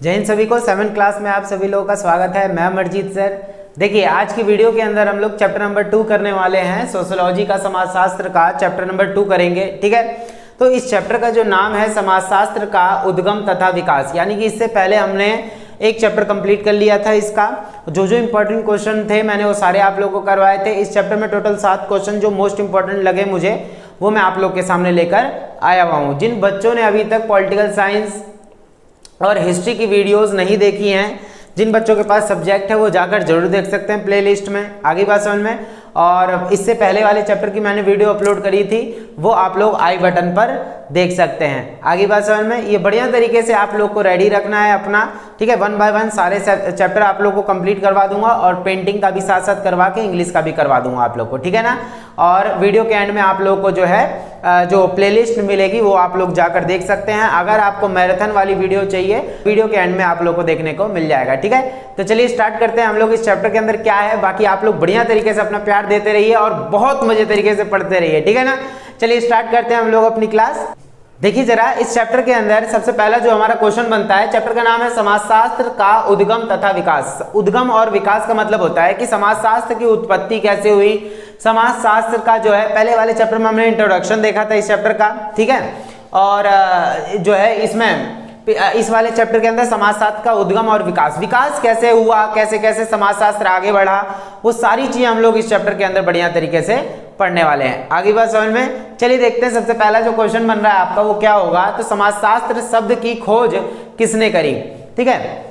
जय हिंद सभी को। 7th क्लास में आप सभी लोगों का स्वागत है। मैं अमरजीत सर। देखिए आज की वीडियो के अंदर हम लोग चैप्टर नंबर 2 करने वाले हैं। सोशियोलॉजी का समाजशास्त्र का चैप्टर नंबर 2 करेंगे, ठीक है। तो इस चैप्टर का जो नाम है समाजशास्त्र का उद्गम तथा विकास, यानी कि इससे पहले हमने एक चैप्टर कंप्लीट कर लिया था। इसका जो इंपॉर्टेंट क्वेश्चन थे मैंने वो सारे आप लोगों को करवाए थे। इस चैप्टर में टोटल 7 क्वेश्चन जो मोस्ट इंपॉर्टेंट लगे मुझे वो मैं आप लोग के सामने लेकर आया हुआ हूँ। जिन बच्चों ने अभी तक पॉलिटिकल साइंस और हिस्ट्री की वीडियोस नहीं देखी हैं, जिन बच्चों के पास सब्जेक्ट है वो जाकर जरूर देख सकते हैं प्लेलिस्ट में, आगे बात समझ में। और इससे पहले वाले चैप्टर की मैंने वीडियो अपलोड करी थी, वो आप लोग आई बटन पर देख सकते हैं, आगे बात समझ में। ये बढ़िया तरीके से आप लोग को रेडी रखना है अपना, ठीक है। 1 बाय 1 सारे चैप्टर आप लोग को कंप्लीट करवा दूंगा और पेंटिंग का भी साथ साथ करवा के इंग्लिश का भी करवा दूंगा आप लोग को, ठीक है ना। और वीडियो के एंड में आप लोग को जो है जो प्लेलिस्ट मिलेगी वो आप लोग जाकर देख सकते हैं। अगर आपको मैराथन वाली वीडियो चाहिए, वीडियो के एंड में आप लोग को देखने को मिल जाएगा, ठीक है। तो चलिए स्टार्ट करते हैं हम लोग इस चैप्टर के अंदर क्या है। बाकी आप लोग बढ़िया तरीके से अपना प्यार देते रहिए और बहुत मजे तरीके से पढ़ते रहिए, ठीक है ना। चलिए स्टार्ट करते हैं हम लोग अपनी क्लास। देखिए जरा इस चैप्टर के अंदर सबसे पहला जो हमारा क्वेश्चन बनता है, चैप्टर का नाम है समाजशास्त्र का उद्गम तथा विकास। उद्गम और विकास का मतलब होता है कि समाजशास्त्र की उत्पत्ति कैसे हुई। समाजशास्त्र का जो है पहले वाले चैप्टर में हमने इंट्रोडक्शन देखा था इस चैप्टर का, ठीक है। और जो है इसमें इस वाले चैप्टर के अंदर समाजशास्त्र का उद्गम और विकास, विकास कैसे हुआ, कैसे कैसे समाजशास्त्र आगे बढ़ा, वो सारी चीजें हम लोग इस चैप्टर के अंदर बढ़िया तरीके से पढ़ने वाले हैं, आगे बात समझ में। चलिए देखते हैं सबसे पहला जो क्वेश्चन बन रहा है आपका वो क्या होगा। तो समाजशास्त्र शब्द की खोज किसने करी, ठीक है।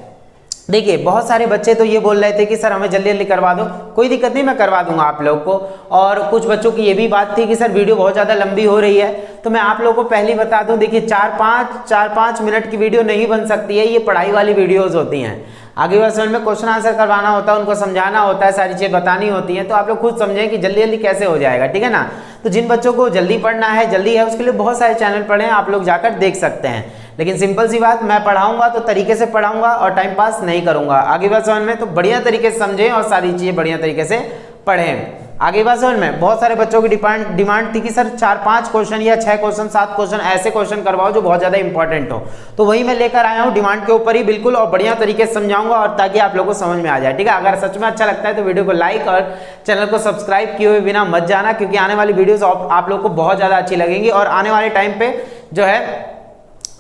देखिए बहुत सारे बच्चे तो ये बोल रहे थे कि सर हमें जल्दी जल्दी करवा दो। कोई दिक्कत नहीं, मैं करवा दूंगा आप लोग को। और कुछ बच्चों की ये भी बात थी कि सर वीडियो बहुत ज़्यादा लंबी हो रही है, तो मैं आप लोगों को पहले बता दूं, देखिए 4-5 मिनट की वीडियो नहीं बन सकती है। ये पढ़ाई वाली वीडियोज़ होती हैं, आगे बात समझ में। क्वेश्चन आंसर करवाना होता है, उनको समझाना होता है, सारी चीज़ें बतानी होती हैं। तो आप लोग खुद समझें कि जल्दी जल्दी कैसे हो जाएगा, ठीक है ना। तो जिन बच्चों को जल्दी पढ़ना है, जल्दी है, उसके लिए बहुत सारे चैनल पढ़े हैं, आप लोग जाकर देख सकते हैं। लेकिन सिंपल सी बात, मैं पढ़ाऊंगा तो तरीके से पढ़ाऊंगा और टाइम पास नहीं करूंगा, आगे बात समझ में। तो बढ़िया तरीके से समझें और सारी चीज़ें बढ़िया तरीके से पढ़ें, आगे बात समझ में। बहुत सारे बच्चों की डिमांड थी कि सर 4-5 क्वेश्चन या 6 क्वेश्चन 7 क्वेश्चन ऐसे क्वेश्चन करवाओ जो बहुत ज़्यादा इंपॉर्टेंट हो। तो वही मैं लेकर आया हूँ, डिमांड के ऊपर ही बिल्कुल, और बढ़िया तरीके से समझाऊंगा और ताकि आप लोगों को समझ में आ जाए, ठीक है। अगर सच में अच्छा लगता है तो वीडियो को लाइक और चैनल को सब्सक्राइब किए हुए बिना मत जाना, क्योंकि आने वाली वीडियोज़ आप लोग को बहुत ज़्यादा अच्छी लगेंगी। और आने वाले टाइम पर जो है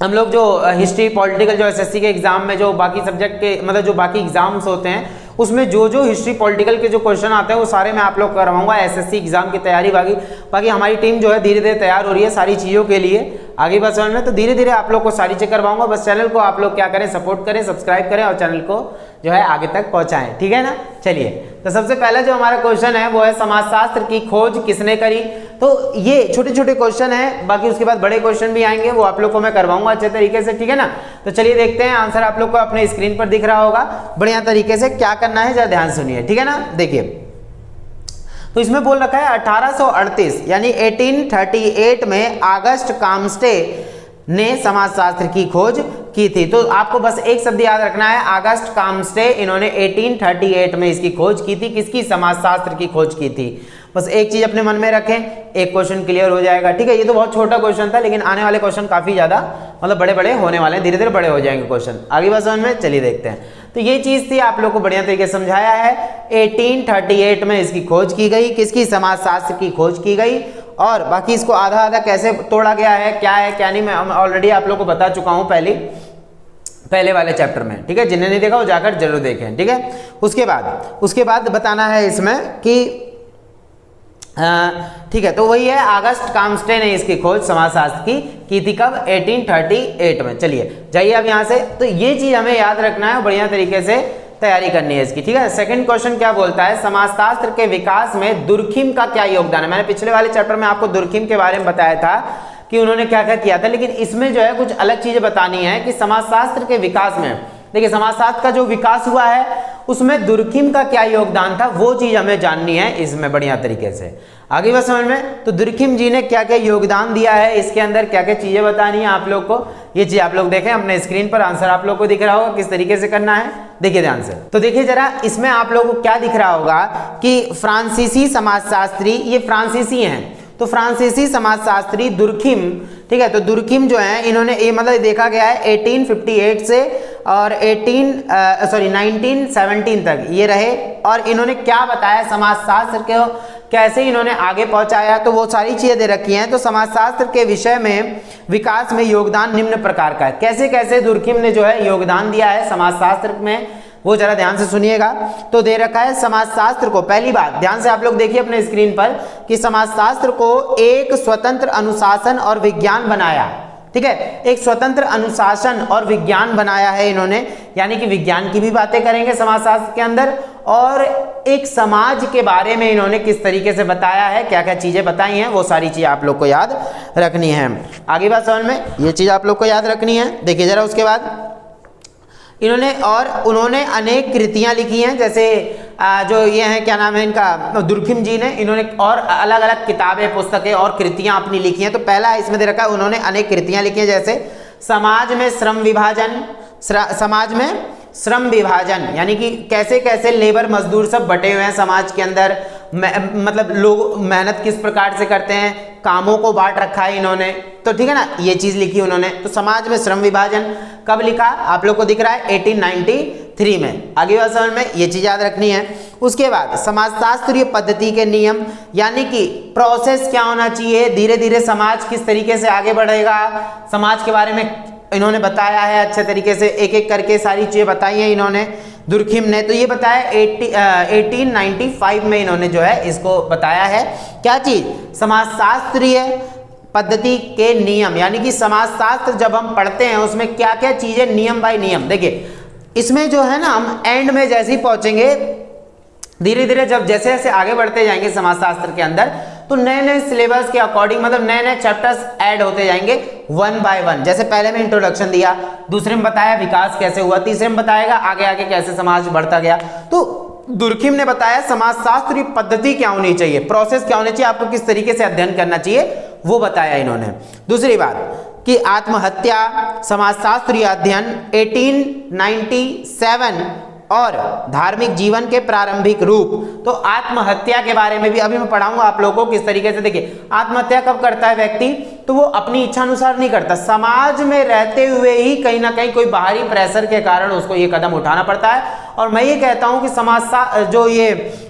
हम लोग जो हिस्ट्री पॉलिटिकल जो एसएससी के एग्जाम में जो बाकी सब्जेक्ट के मतलब जो बाकी एग्जाम्स होते हैं उसमें जो हिस्ट्री पॉलिटिकल के जो क्वेश्चन आते हैं वो सारे मैं आप लोग करवाऊंगा। एसएससी एग्जाम की तैयारी बाकी हमारी टीम जो है धीरे धीरे तैयार हो रही है सारी चीज़ों के लिए, आगे बात समझ में। तो धीरे धीरे आप लोग को सारी चीज़ करवाऊंगा। बस चैनल को आप लोग क्या करें, सपोर्ट करें, सब्सक्राइब करें और चैनल को जो है आगे तक पहुंचाएं, ठीक है ना। चलिए तो सबसे पहला जो हमारा क्वेश्चन है वो है समाजशास्त्र की खोज किसने करी। तो ये छोटे छोटे क्वेश्चन है, बाकी उसके बाद बड़े क्वेश्चन भी आएंगे, वो आप लोग को मैं करवाऊंगा अच्छे तरीके से, ठीक है ना। तो चलिए देखते हैं, आंसर आप लोग को अपने स्क्रीन पर दिख रहा होगा। बढ़िया तरीके से क्या करना है जरा ध्यान सुनिए, ठीक है ना। देखिए तो इसमें बोल रखा है 1838 यानी 1838 में ऑगस्ट काम्स्टे ने समाजशास्त्र की खोज की थी। तो आपको बस एक शब्द याद रखना है, ऑगस्ट काम्स्टे, इन्होंने 1838 में इसकी खोज की थी। किसकी? समाजशास्त्र की खोज की थी। बस एक चीज अपने मन में रखें, एक क्वेश्चन क्लियर हो जाएगा, ठीक है। ये तो बहुत छोटा क्वेश्चन था, लेकिन आने वाले क्वेश्चन काफी ज्यादा मतलब बड़े बड़े होने वाले हैं, धीरे धीरे बड़े हो जाएंगे क्वेश्चन, आगे बात समझ में। चलिए देखते हैं। तो ये चीज थी, आप लोग को बढ़िया तरीके से समझाया है। 1838 में इसकी खोज की गई, किसकी? समाजशास्त्र की खोज की गई। और बाकी इसको आधा आधा कैसे तोड़ा गया है, क्या है क्या नहीं, मैं ऑलरेडी आप लोग को बता चुका हूँ पहले वाले चैप्टर में, ठीक है। जिन्हें नहीं देखा वो जाकर जरूर देखें, ठीक है। उसके बाद बताना है इसमें कि ठीक है। तो वही है, ऑगस्ट काम्स्टे ने इसकी खोज समाजशास्त्र की थी कब? 1838 में। चलिए जाइए अब यहाँ से। तो ये चीज हमें याद रखना है, बढ़िया तरीके से तैयारी करनी है इसकी, ठीक है। सेकंड क्वेश्चन क्या बोलता है, समाजशास्त्र के विकास में दुर्खिम का क्या योगदान है। मैंने पिछले वाले चैप्टर में आपको दुर्खिम के बारे में बताया था कि उन्होंने क्या क्या किया था, लेकिन इसमें जो है कुछ अलग चीजें बतानी है कि समाजशास्त्र के विकास में, देखिए समाजशास्त्र का जो विकास हुआ है उसमें दुर्खिम का क्या योगदान था, वो चीज हमें जाननी है इसमें बढ़िया तरीके से, आगे बात समझ में। तो दुर्खिम जी ने क्या क्या योगदान दिया है इसके अंदर, क्या क्या चीजें बतानी है आप लोग को, ये चीज आप लोग देखें अपने स्क्रीन पर। आंसर आप लोग को दिख रहा होगा किस तरीके से करना है, देखिए ध्यान से। तो देखिए जरा इसमें आप लोगों को क्या दिख रहा होगा कि फ्रांसीसी समाजशास्त्री, ये फ्रांसीसी हैं, तो फ्रांसीसी समाजशास्त्री दुर्खिम, ठीक है। तो दुर्खिम जो है इन्होंने ये मतलब देखा गया है 1858 से और 1917 तक ये रहे। और इन्होंने क्या बताया समाजशास्त्र को कैसे इन्होंने आगे पहुंचाया, तो वो सारी चीजें दे रखी हैं। तो समाजशास्त्र के विषय में विकास में योगदान निम्न प्रकार का है। कैसे कैसे दुर्खिम ने जो है योगदान दिया है समाजशास्त्र में, वो जरा ध्यान से सुनिएगा। तो दे रखा है समाजशास्त्र को, पहली बात ध्यान से आप लोग देखिए अपने स्क्रीन पर कि समाजशास्त्र को एक स्वतंत्र अनुशासन और विज्ञान बनाया। ठीक है, एक स्वतंत्र अनुशासन और विज्ञान बनाया है इन्होंने, यानी कि विज्ञान की भी बातें करेंगे समाजशास्त्र के अंदर, और एक समाज के बारे में इन्होंने किस तरीके से बताया है, क्या क्या चीजें बताई हैं, वो सारी चीजें आप लोग को याद रखनी है। आगे बात समझ में, ये चीज आप लोग को याद रखनी है। देखिए जरा उसके बाद उन्होंने अनेक कृतियां लिखी हैं, जैसे जो ये हैं क्या नाम है इनका, दुर्खिम जी ने, इन्होंने और अलग अलग किताबें पुस्तकें और कृतियां अपनी लिखी हैं। तो पहला इसमें दे रखा है उन्होंने अनेक कृतियां लिखी हैं, जैसे समाज में श्रम विभाजन, समाज में श्रम विभाजन यानी कि कैसे कैसे लेबर मजदूर सब बटे हुए हैं समाज के अंदर, मतलब लोग मेहनत किस प्रकार से करते हैं, कामों को बांट रखा है इन्होंने। तो ठीक है ना, ये चीज लिखी उन्होंने। तो समाज में श्रम विभाजन कब लिखा, आप लोग को दिख रहा है 1893 में। आगे बात समझ में, ये चीज याद रखनी है। उसके बाद समाजशास्त्रीय पद्धति के नियम, यानी कि प्रोसेस क्या होना चाहिए, धीरे धीरे समाज किस तरीके से आगे बढ़ेगा, समाज के बारे में इन्होंने बताया है अच्छे तरीके से, एक एक करके सारी चीजें बताई हैं इन्होंने दुर्खिम ने। तो ये बताया 1895 में इन्होंने जो है इसको बताया है, क्या चीज, समाजशास्त्रीय पद्धति के नियम, यानी कि समाजशास्त्र जब हम पढ़ते हैं उसमें क्या क्या चीजें नियम बाय नियम। देखिए इसमें जो है ना हम एंड में जैसे ही पहुंचेंगे, धीरे धीरे जब जैसे जैसे आगे बढ़ते जाएंगे समाजशास्त्र के अंदर, तो नए नए सिलेबस के अकॉर्डिंग मतलब नए नए चैप्टर्स ऐड होते जाएंगे वन बाय वन। जैसे पहले में इंट्रोडक्शन दिया, दूसरे में बताया विकास कैसे हुआ, तीसरे में बताएगा आगे आगे कैसे समाज बढ़ता गया। तो दुर्खिम ने बताया समाजशास्त्रीय पद्धति क्या होनी चाहिए, प्रोसेस क्या होनी चाहिए, आपको किस तरीके से अध्ययन करना चाहिए, वो बताया इन्होंने। दूसरी बात कि आत्महत्या समाजशास्त्रीय अध्ययन 1897 और धार्मिक जीवन के प्रारंभिक रूप। तो आत्महत्या के बारे में भी अभी मैं पढ़ाऊंगा आप लोगों को किस तरीके से। देखिए आत्महत्या कब करता है व्यक्ति, तो वो अपनी इच्छा अनुसार नहीं करता, समाज में रहते हुए ही कहीं ना कहीं कोई बाहरी प्रेशर के कारण उसको ये कदम उठाना पड़ता है। और मैं ये कहता हूं कि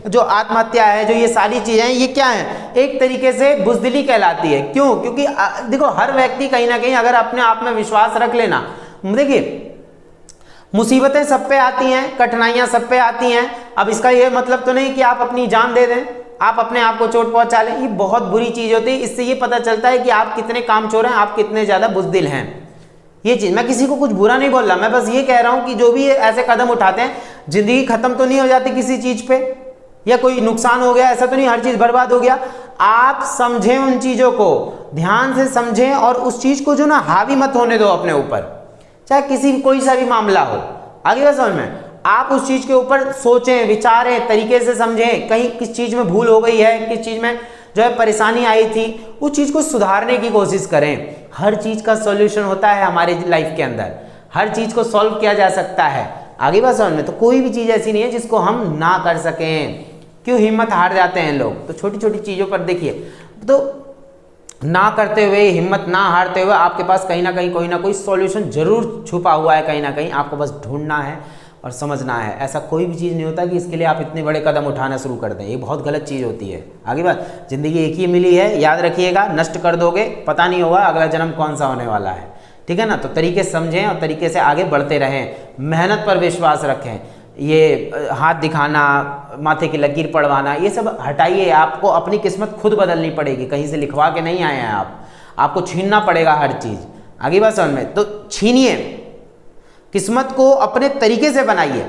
जो आत्महत्या है, जो ये सारी चीजें हैं, ये क्या है, एक तरीके से बुजदिली कहलाती है। क्यों, क्योंकि देखो हर व्यक्ति कहीं ना कहीं अगर अपने आप में विश्वास रख लेना, देखिए मुसीबतें सब पे आती हैं, कठिनाइयां सब पे आती हैं। अब इसका ये मतलब तो नहीं कि आप अपनी जान दे दें, आप अपने आप को चोट पहुंचा लें, ये बहुत बुरी चीज होती है। इससे ये पता चलता है कि आप कितने कामचोर हैं, आप कितने ज्यादा बुजदिल हैं। ये चीज, मैं किसी को कुछ बुरा नहीं बोल रहा, मैं बस ये कह रहा हूं कि जो भी ऐसे कदम उठाते हैं, जिंदगी खत्म तो नहीं हो जाती किसी चीज पे, या कोई नुकसान हो गया ऐसा तो नहीं, हर चीज बर्बाद हो गया। आप समझें उन चीजों को, ध्यान से समझें और उस चीज को जो ना हावी मत होने दो अपने ऊपर, चाहे किसी कोई सा भी मामला हो। आगे बात समझ में, आप उस चीज के ऊपर सोचें, विचारें, तरीके से समझें, कहीं किस चीज में भूल हो गई है, किस चीज में जो है परेशानी आई थी, उस चीज को सुधारने की कोशिश करें। हर चीज का सॉल्यूशन होता है हमारी लाइफ के अंदर, हर चीज को सॉल्व किया जा सकता है। आगे बात समझ में, तो कोई भी चीज ऐसी नहीं है जिसको हम ना कर सकें। क्यों हिम्मत हार जाते हैं लोग, तो छोटी छोटी चीजों पर देखिए, तो ना करते हुए, हिम्मत ना हारते हुए आपके पास कहीं ना कोई सॉल्यूशन जरूर छुपा हुआ है, कहीं ना कहीं आपको बस ढूंढना है और समझना है। ऐसा कोई भी चीज़ नहीं होता कि इसके लिए आप इतने बड़े कदम उठाना शुरू कर दें, ये बहुत गलत चीज़ होती है। आगे बात, जिंदगी एक ही मिली है, याद रखिएगा, नष्ट कर दोगे पता नहीं होगा अगला जन्म कौन सा होने वाला है। ठीक है ना, तो तरीके से समझें और तरीके से आगे बढ़ते रहें, मेहनत पर विश्वास रखें। ये हाथ दिखाना, माथे की लकीर पड़वाना, ये सब हटाइए। आपको अपनी किस्मत खुद बदलनी पड़ेगी, कहीं से लिखवा के नहीं आए हैं आप, आपको छीनना पड़ेगा हर चीज़। आगे बात समझ में, तो छीनिए, किस्मत को अपने तरीके से बनाइए,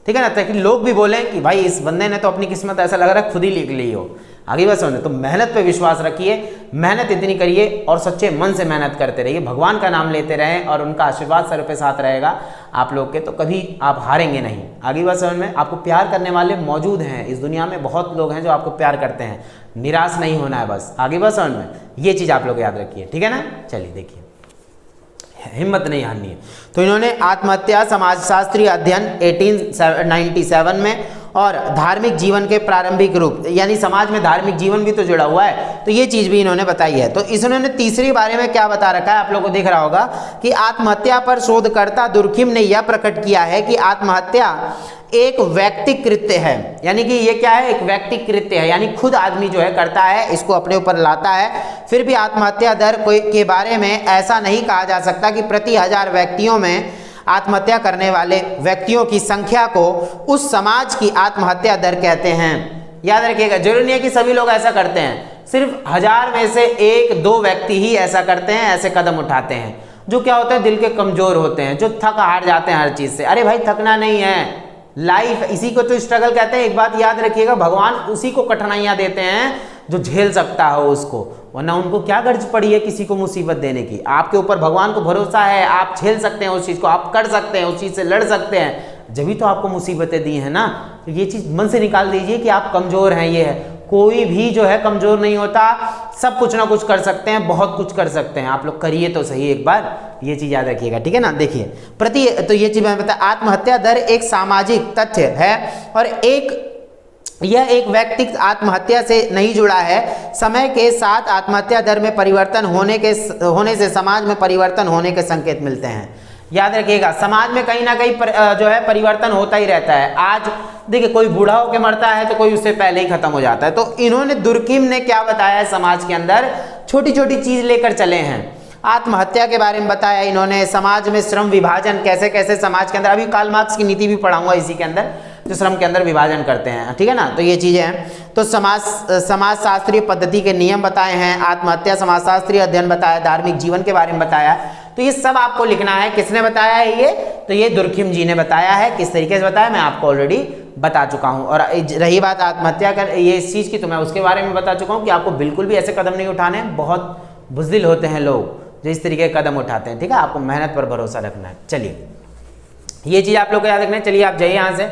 ठीक है ना, ताकि लोग भी बोलें कि भाई इस बंदे ने तो अपनी किस्मत ऐसा लग रहा है खुद ही लिख ली हो। आगे बात समझे, तो मेहनत पे विश्वास रखिए, मेहनत इतनी करिए और सच्चे मन से मेहनत करते रहिए, भगवान का नाम लेते रहें और उनका आशीर्वाद सर पे साथ रहेगा आप लोग के, तो कभी आप हारेंगे नहीं। आगे बात समझ में, आपको प्यार करने वाले मौजूद हैं इस दुनिया में, बहुत लोग हैं जो आपको प्यार करते हैं, निराश नहीं होना है बस। आगे बात समझ में, ये चीज़ आप लोग याद रखिए, ठीक है ना। चलिए देखिए, हिम्मत नहीं हारनी है। तो इन्होंने आत्महत्या समाजशास्त्रीय अध्ययन 1897 में और धार्मिक जीवन के प्रारंभिक रूप, यानी समाज में धार्मिक जीवन भी तो जुड़ा हुआ है, तो ये चीज भी इन्होंने बताई है। तो इन्होंने तीसरी बारे में क्या बता रखा है, आप लोगों को दिख रहा होगा कि आत्महत्या पर शोधकर्ता दुर्खिम ने यह प्रकट किया है कि आत्महत्या एक व्यक्तिक कृत्य है, यानी कि ये क्या है, एक व्यक्तिक कृत्य है, यानी खुद आदमी जो है करता है, इसको अपने ऊपर लाता है। फिर भी आत्महत्या दर के बारे में ऐसा नहीं कहा जा सकता कि प्रति 1000 व्यक्तियों में आत्महत्या करने वाले व्यक्तियों की संख्या को उस समाज की आत्महत्या दर कहते हैं। याद रखिएगा, जरूरी नहीं है कि सभी लोग ऐसा करते हैं, सिर्फ 1000 में से 1-2 व्यक्ति ही ऐसा करते हैं, ऐसे कदम उठाते हैं, जो क्या होते हैं, दिल के कमजोर होते हैं, जो थक हार जाते हैं हर चीज से। अरे भाई थकना नहीं है, लाइफ इसी को तो स्ट्रगल कहते हैं। एक बात याद रखिएगा, भगवान उसी को कठिनाइयां देते हैं जो झेल सकता हो उसको, वरना उनको क्या गर्ज पड़ी है किसी को मुसीबत देने की। आपके ऊपर भगवान को भरोसा है, आप झेल सकते हैं उस चीज को, आप कर सकते हैं, उस चीज से लड़ सकते हैं, जब भी तो आपको मुसीबतें दी है ना। तो ये चीज मन से निकाल दीजिए कि आप कमजोर हैं। ये है, कोई भी जो है कमजोर नहीं होता, सब कुछ ना कुछ कर सकते हैं, बहुत कुछ कर सकते हैं। आप लोग करिए तो सही एक बार, ये चीज याद रखिएगा, ठीक है ना। देखिए तो ये चीज मैंने बताया, आत्महत्या दर एक सामाजिक तथ्य है और यह एक व्यक्ति आत्महत्या से नहीं जुड़ा है। समय के साथ आत्महत्या दर में परिवर्तन होने से समाज में परिवर्तन होने के संकेत मिलते हैं। याद रखिएगा, समाज में कहीं ना कहीं जो है परिवर्तन होता ही रहता है। आज देखिए कोई बूढ़ा होकर मरता है तो कोई उससे पहले ही खत्म हो जाता है। तो इन्होंने दुर्खिम ने क्या बताया है, समाज के अंदर छोटी छोटी चीज लेकर चले हैं। आत्महत्या के बारे में बताया इन्होंने, समाज में श्रम विभाजन कैसे कैसे समाज के अंदर, अभी कार्ल मार्क्स की नीति भी पढ़ाऊंगा इसी के अंदर, जो श्रम के अंदर विभाजन करते हैं, ठीक है ना। तो ये चीजें हैं। तो समाज शास्त्रीय पद्धति के नियम बताए हैं, आत्महत्या समाजशास्त्रीय अध्ययन बताया, धार्मिक जीवन के बारे में बताया। तो ये सब आपको लिखना है। किसने बताया है ये, तो ये दुर्खिम जी ने बताया है। किस तरीके से बताया मैं आपको ऑलरेडी बता चुका हूं। और रही बात आत्महत्या कर ये इस चीज की, तो मैं उसके बारे में बता चुका हूं कि आपको बिल्कुल भी ऐसे कदम नहीं उठाने हैं। बहुत बुज़दिल होते हैं लोग जो इस तरीके के कदम उठाते हैं, ठीक है। आपको मेहनत पर भरोसा रखना है। चलिए ये चीज आप लोग को याद रखना है। चलिए आप जाइए यहाँ से,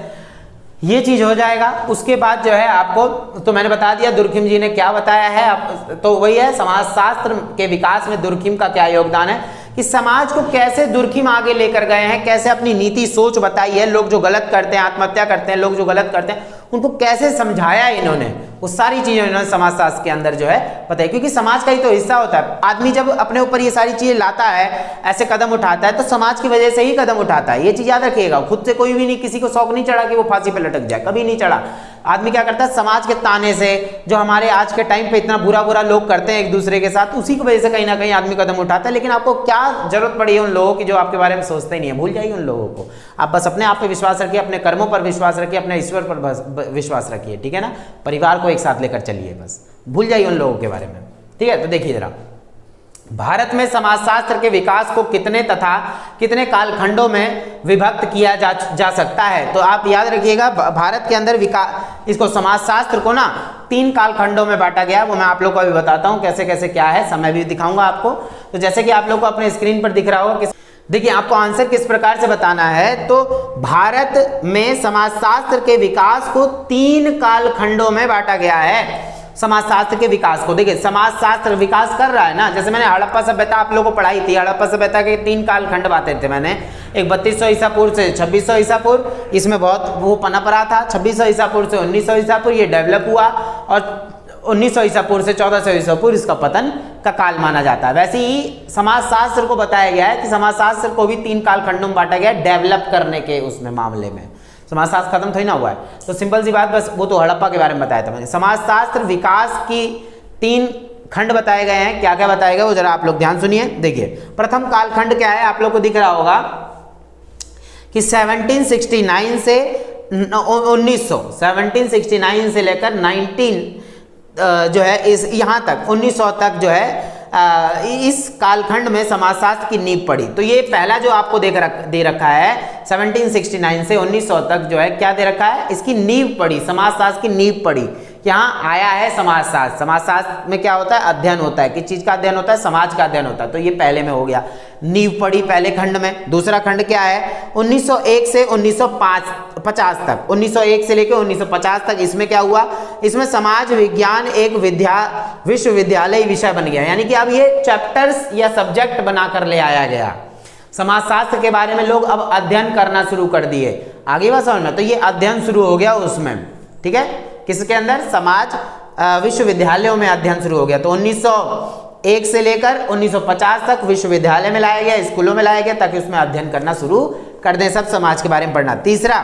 ये चीज हो जाएगा। उसके बाद जो है आपको, तो मैंने बता दिया दुर्खिम जी ने क्या बताया है। तो वही है, समाजशास्त्र के विकास में दुर्खिम का क्या योगदान है, कि समाज को कैसे दुर्खिम आगे लेकर गए हैं, कैसे अपनी नीति सोच बताई है। लोग जो गलत करते हैं, आत्महत्या करते हैं, लोग जो गलत करते हैं, उनको कैसे समझाया इन्होंने, वो सारी चीजें इन्होंने समाजशास्त्र के अंदर जो है बताई। क्योंकि समाज का ही तो हिस्सा होता है। आदमी जब अपने ऊपर ये सारी चीजें लाता है, ऐसे कदम उठाता है, तो समाज की वजह से ही कदम उठाता है। ये चीज याद रखिएगा। खुद से कोई भी नहीं, किसी को शौक नहीं चढ़ा कि वो फांसी पे लटक जाए, कभी नहीं चढ़ा। आदमी क्या करता है, समाज के ताने से, जो हमारे आज के टाइम पे इतना बुरा बुरा लोग करते हैं एक दूसरे के साथ, उसी की वजह से कहीं ना कहीं आदमी कदम उठाता है। लेकिन आपको क्या जरूरत पड़ी है उन लोगों की जो आपके बारे में सोचते नहीं है, भूल जाइए उन लोगों को। आप बस अपने आप पे विश्वास रखिए, अपने कर्मों पर विश्वास रखिए, अपने ईश्वर पर विश्वास रखिए, ठीक है ना। परिवार को एक साथ लेकर चलिए, बस भूल जाइए उन लोगों के बारे में, ठीक है। तो देखिए जरा, भारत में समाजशास्त्र के विकास को कितने तथा कितने कालखंडों में विभक्त किया जा सकता है। तो आप याद रखिएगा, भारत के अंदर विकास, इसको समाजशास्त्र को ना 3 कालखंडों में बांटा गया। वो मैं आप लोग को अभी बताता हूं कैसे कैसे क्या है, समय भी दिखाऊंगा आपको। तो जैसे कि आप लोग को अपने स्क्रीन पर दिख रहा होगा, देखिए आपको आंसर किस प्रकार से बताना है। तो भारत में समाजशास्त्र के विकास को 3 कालखंडों में बांटा गया है। समाजशास्त्र के विकास को देखिए, समाजशास्त्र विकास कर रहा है ना। जैसे मैंने हड़प्पा सभ्यता आप लोगों को पढ़ाई थी, हड़प्पा सभ्यता के 3 कालखंड बांटे थे मैंने। एक 3200 ईसा पूर्व से 2600 ईसा पूर्व, इसमें बहुत वो पनप रहा था। 2600 ईसा पूर्व से 1900 ईसा पूर्व ये डेवलप हुआ, और 1900 ईसा पूर्व से 1400 ईसा पूर्व इसका पतन का काल माना जाता है। वैसे ही समाजशास्त्र को बताया गया है कि समाजशास्त्र को भी 3 कालखंडों में बांटा गया है, डेवलप करने के उसमें मामले में। समाजशास्त्र खत्म थोड़ी ना हुआ है। तो सिंपल सी बात, बस वो तो हड़प्पा के बारे में बताया था मैंने। समाजशास्त्र विकास की 3 खंड बताए गए हैं। क्या क्या बताए गए वो जरा आप लोग ध्यान सुनिए। देखिए प्रथम कालखंड क्या है, आप लोग को दिख रहा होगा कि 1769 से 1769 से लेकर 19 जो है इस यहाँ तक 1900 तक जो है इस कालखंड में समाजशास्त्र की नींव पड़ी। तो ये पहला जो आपको दे रखा है 1769 से 1900 तक जो है क्या दे रखा है, इसकी नींव पड़ी, समाजशास्त्र की नींव पड़ी। यहाँ आया है समाजशास्त्र। समाजशास्त्र में क्या होता है, अध्ययन होता है। किस चीज का अध्ययन होता है, समाज का अध्ययन होता है। तो ये पहले में हो गया, नींव पड़ी पहले खंड में। दूसरा खंड क्या है, 1901 से 1950 तक, 1901 से लेकर 1950 तक इसमें क्या हुआ, इसमें समाज विज्ञान एक विश्वविद्यालय विषय बन गया। यानी कि अब ये चैप्टर्स या सब्जेक्ट बनाकर ले आया गया। समाजशास्त्र के बारे में लोग अब अध्ययन करना शुरू कर दिए। आगे बात समझ में। तो ये अध्ययन शुरू हो गया उसमें, ठीक है, किसके अंदर, समाज विश्वविद्यालयों में अध्ययन शुरू हो गया। तो 1901 से लेकर 1950 तक विश्वविद्यालय में लाया गया, स्कूलों में लाया गया, ताकि उसमें अध्ययन करना शुरू कर दें, सब समाज के बारे में पढ़ना। तीसरा,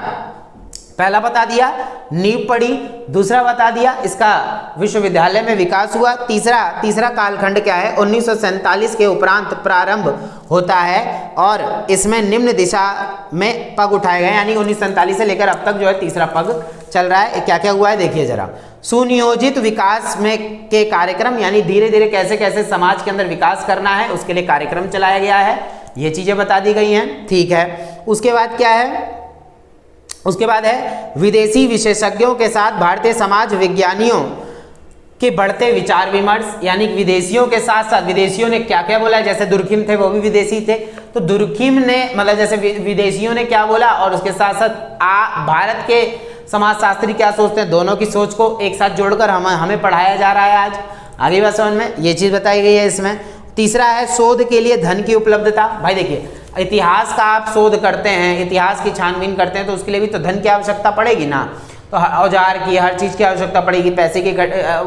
पहला बता दिया नींव पड़ी, दूसरा बता दिया इसका विश्वविद्यालय में विकास हुआ। तीसरा कालखंड क्या है, 1947 के उपरांत प्रारंभ होता है और इसमें निम्न दिशा में पग उठाए गए, यानी 1947 से लेकर अब तक जो है तीसरा पग चल रहा है। क्या क्या हुआ है देखिए जरा। सुनियोजित विकास में के कार्यक्रम, यानी धीरे धीरे कैसे कैसे समाज के अंदर विकास करना है उसके लिए कार्यक्रम चलाया गया है, ये चीजें बता दी गई हैं, ठीक है। उसके बाद क्या है, उसके बाद है विदेशी विशेषज्ञों के साथ भारतीय समाज विज्ञानियों के बढ़ते विचार विमर्श, यानी विदेशियों के साथ साथ विदेशियों ने क्या क्या बोला, जैसे दुर्खिम थे वो भी विदेशी थे, तो दुर्खिम ने मतलब जैसे विदेशियों ने क्या बोला और उसके साथ साथ भारत के समाजशास्त्री क्या सोचते हैं, दोनों की सोच को एक साथ जोड़कर हमें पढ़ाया जा रहा है आज। आगे बात समझ में, ये चीज बताई गई है इसमें। तीसरा है शोध के लिए धन की उपलब्धता। भाई देखिए, इतिहास का आप शोध करते हैं, इतिहास की छानबीन करते हैं, तो उसके लिए भी तो धन की आवश्यकता पड़ेगी ना, तो औजार की, हर चीज की आवश्यकता पड़ेगी, पैसे की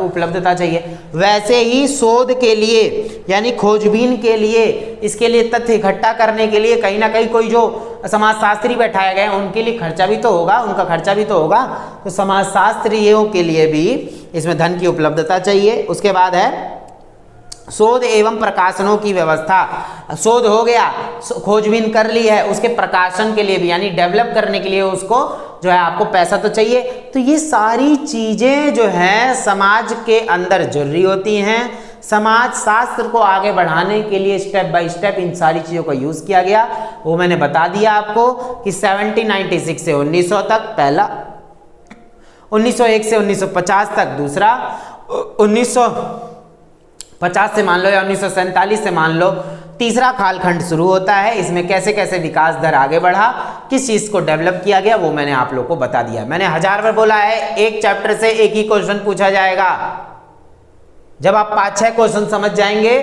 उपलब्धता चाहिए। वैसे ही शोध के लिए यानी खोजबीन के लिए, इसके लिए तथ्य इकट्ठा करने के लिए कहीं ना कहीं कोई जो समाजशास्त्री बैठाए गए उनके लिए खर्चा भी तो होगा, उनका खर्चा भी तो होगा, तो समाजशास्त्रियों के लिए भी इसमें धन की उपलब्धता चाहिए। उसके बाद है शोध एवं प्रकाशनों की व्यवस्था। शोध हो गया, खोजबीन कर ली है, उसके प्रकाशन के लिए भी यानी डेवलप करने के लिए उसको जो है आपको पैसा तो चाहिए। तो ये सारी चीजें जो है समाज के अंदर जरूरी होती हैं। समाज शास्त्र को आगे बढ़ाने के लिए स्टेप बाय स्टेप इन सारी चीजों का यूज किया गया, वो मैंने बता दिया आपको कि 1796 से 1900 तक पहला, 1901 से 1950 तक दूसरा, 1950 से मान लो या 1947 से मान लो तीसरा कालखंड शुरू होता है। इसमें कैसे कैसे विकास दर आगे बढ़ा, किस चीज को डेवलप किया गया, वो मैंने आप लोग को बता दिया। मैंने 1000 बार बोला है, एक चैप्टर से एक ही क्वेश्चन पूछा जाएगा। जब आप 5-6 क्वेश्चन समझ जाएंगे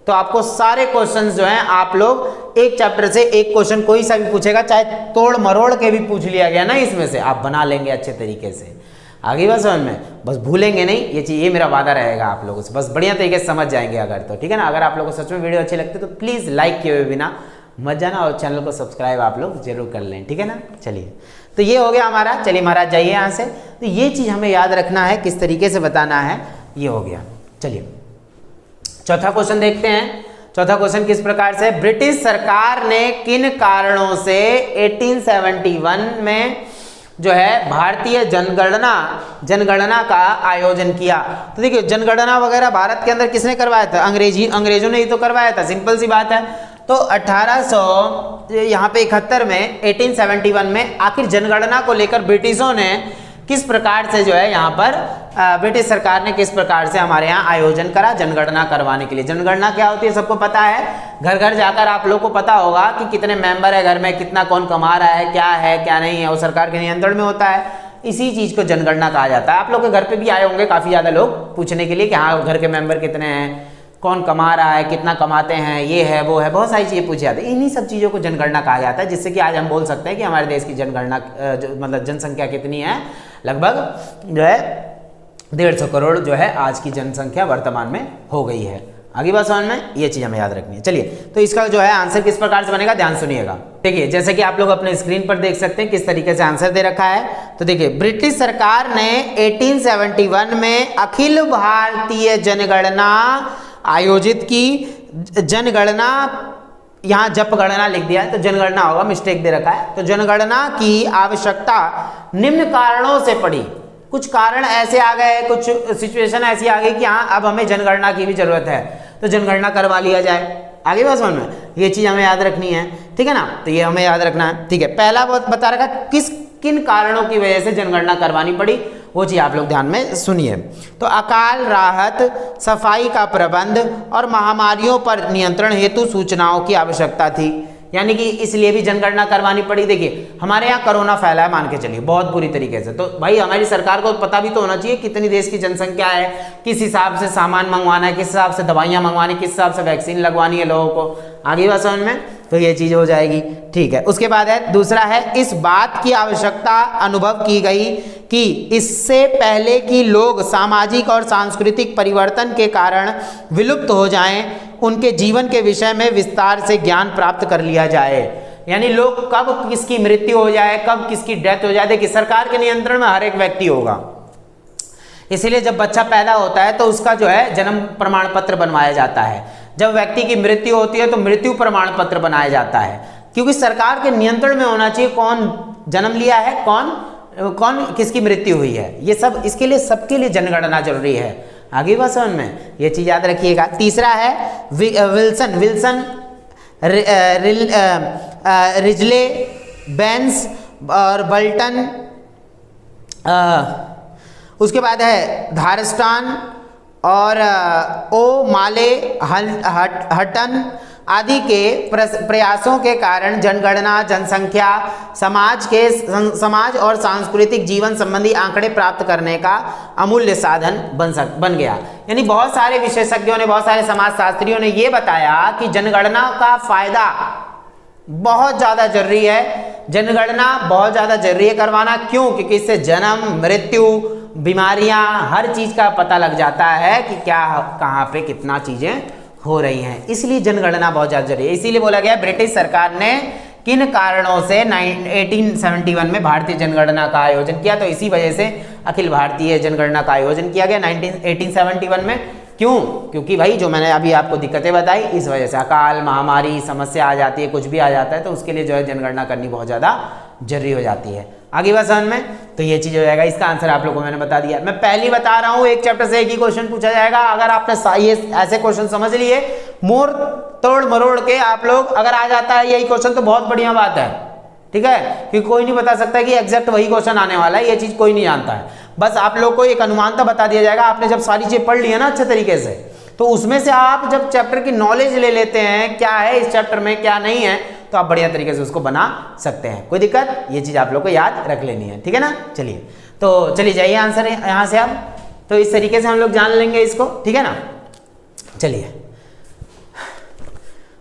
तो आपको सारे क्वेश्चंस जो हैं आप लोग एक चैप्टर से एक क्वेश्चन कोई सा भी पूछेगा, चाहे तोड़ मरोड़ के भी पूछ लिया गया ना, इसमें से आप बना लेंगे अच्छे तरीके से। आगे बस समझ में, बस भूलेंगे नहीं ये चीज, ये मेरा वादा रहेगा आप लोगों से, बस बढ़िया तरीके से समझ जाएंगे अगर तो, ठीक है ना। अगर आप लोगों को सच में वीडियो अच्छी लगती है तो प्लीज लाइक किए हुए बिना मत जाना और चैनल को सब्सक्राइब आप लोग जरूर कर लें, ठीक है ना। चलिए, तो ये हो गया हमारा। चलिए महाराज जाइए यहाँ से। तो ये चीज हमें याद रखना है, किस तरीके से बताना है, ये हो गया। चलिए चौथा क्वेश्चन देखते हैं। चौथा क्वेश्चन किस प्रकार से, ब्रिटिश सरकार ने किन कारणों से 1871 में जो है भारतीय जनगणना का आयोजन किया। तो देखिए, जनगणना वगैरह भारत के अंदर किसने करवाया था, अंग्रेजों ने ही तो करवाया था, सिंपल सी बात है। तो 1871 में 1871 में आखिर जनगणना को लेकर ब्रिटिशों ने किस प्रकार से जो है यहाँ पर ब्रिटिश सरकार ने किस प्रकार से हमारे यहाँ आयोजन करा जनगणना करवाने के लिए। जनगणना क्या होती है सबको पता है, घर घर जाकर आप लोग को पता होगा कि कितने मेंबर है घर में, कितना कौन कमा रहा है, क्या नहीं है, वो सरकार के नियंत्रण में होता है। इसी चीज को जनगणना कहा जाता है। आप लोग के घर पे भी आए होंगे काफी ज्यादा लोग पूछने के लिए कि हाँ घर के मेंबर कितने हैं, कौन कमा रहा है, कितना कमाते हैं, ये है वो है, बहुत सारी चीजें पूछी जाती है। इन्हीं सब चीजों को जनगणना कहा जाता है, जिससे कि आज हम बोल सकते हैं कि हमारे देश की जनगणना मतलब जनसंख्या कितनी है, लगभग जो है 150 करोड़ जो है आज की जनसंख्या वर्तमान में हो गई है। आगे बात समझ में, ये चीज हमें याद रखनी है। चलिए, तो इसका जो है आंसर किस प्रकार से बनेगा, ध्यान सुनिएगा। देखिए, जैसे कि आप लोग अपने स्क्रीन पर देख सकते हैं किस तरीके से आंसर दे रखा है। तो देखिए, ब्रिटिश सरकार ने 1871 में अखिल भारतीय जनगणना आयोजित की। जनगणना, यहाँ जनगणना लिख दिया है तो जनगणना होगा, मिस्टेक दे रखा है। तो जनगणना की आवश्यकता निम्न कारणों से पड़ी। कुछ कारण ऐसे आ गए, कुछ सिचुएशन ऐसी आ गई कि हाँ अब हमें जनगणना की भी जरूरत है, तो जनगणना करवा लिया जाए। आगे बात समझ में, ये चीज हमें याद रखनी है, ठीक है ना। तो ये हमें याद रखना है, ठीक है। पहला बता रखा किन कारणों की वजह से जनगणना करवानी पड़ी, वो चीज आप लोग ध्यान में सुनिए। तो अकाल राहत, सफाई का प्रबंध और महामारियों पर नियंत्रण हेतु सूचनाओं की आवश्यकता थी, यानी कि इसलिए भी जनगणना करवानी पड़ी। देखिए, हमारे यहाँ कोरोना फैला है, मान के चलिए बहुत बुरी तरीके से, तो भाई हमारी सरकार को पता भी तो होना चाहिए कितनी देश की जनसंख्या है, किस हिसाब से सामान मंगवाना है, किस हिसाब से दवाइयाँ मंगवानी, किस हिसाब से वैक्सीन लगवानी है लोगों को। आगे बात समझ में, तो ये चीज हो जाएगी। ठीक है, उसके बाद है दूसरा है, इस बात की आवश्यकता अनुभव की गई कि इससे पहले कि लोग सामाजिक और सांस्कृतिक परिवर्तन के कारण विलुप्त हो जाएं, उनके जीवन के विषय में विस्तार से ज्ञान प्राप्त कर लिया जाए। यानी लोग कब किसकी मृत्यु हो जाए, कब किसकी डेथ हो जाए, देखिए सरकार के नियंत्रण में हर एक व्यक्ति होगा, इसीलिए जब बच्चा पैदा होता है तो उसका जो है जन्म प्रमाण पत्र बनवाया जाता है। जब व्यक्ति की मृत्यु होती है तो मृत्यु प्रमाण पत्र बनाया जाता है, क्योंकि सरकार के नियंत्रण में होना चाहिए कौन जन्म लिया है, कौन किसकी मृत्यु हुई है। ये सब इसके लिए सबके लिए जनगणना जरूरी है। आगे बात समझ में, ये चीज याद रखिएगा। तीसरा है विल्सन रिजले, बेंस और बल्टन, उसके बाद है धारस्टान और ओ माले हटन आदि के प्रयासों के कारण जनगणना जनसंख्या समाज और सांस्कृतिक जीवन संबंधी आंकड़े प्राप्त करने का अमूल्य साधन बन गया। यानी बहुत सारे विशेषज्ञों ने, बहुत सारे समाजशास्त्रियों ने ये बताया कि जनगणना का फायदा बहुत ज़्यादा जरूरी है, जनगणना बहुत ज़्यादा जरूरी है करवाना। क्यों? क्योंकि इससे जन्म, मृत्यु, बीमारियां, हर चीज़ का पता लग जाता है कि क्या कहाँ पे कितना चीज़ें हो रही हैं, इसलिए जनगणना बहुत ज़्यादा जरूरी है। इसीलिए बोला गया ब्रिटिश सरकार ने किन कारणों से 1871 में भारतीय जनगणना का आयोजन किया, तो इसी वजह से अखिल भारतीय जनगणना का आयोजन किया गया 1871 में। क्यों? क्योंकि भाई जो मैंने अभी आपको दिक्कतें बताई, इस वजह से अकाल, महामारी, समस्या आ जाती है, कुछ भी आ जाता है, तो उसके लिए जो है जनगणना करनी बहुत ज़्यादा जरूरी हो जाती है। आगे बात समझ में, तो ये चीज़ हो जाएगा। इसका आंसर आप लोगों को मैंने बता दिया। मैं पहली बता रहा हूँ, एक चैप्टर से एक ही क्वेश्चन पूछा जाएगा। अगर आपने ये ऐसे क्वेश्चन समझ लिए, मोड़ तोड़ मरोड़ के आप लोग अगर आ जाता है यही क्वेश्चन, तो बहुत बढ़िया बात है। ठीक है, क्योंकि कोई नहीं बता सकता कि एग्जैक्ट वही क्वेश्चन आने वाला है, ये चीज़ कोई नहीं जानता है। बस आप लोग को एक अनुमानता बता दिया जाएगा। आपने जब सारी चीज़ पढ़ ली है ना अच्छे तरीके से, तो उसमें से आप जब चैप्टर की नॉलेज ले लेते हैं, क्या है इस चैप्टर में क्या नहीं है, तो आप बढ़िया तरीके से उसको बना सकते हैं। कोई दिक्कत, ये चीज़ आप लोग को याद रख लेनी है। ठीक है ना, चलिए तो चलिए जाइए आंसर यहाँ से आप, तो इस तरीके से हम लोग जान लेंगे इसको। ठीक है ना, चलिए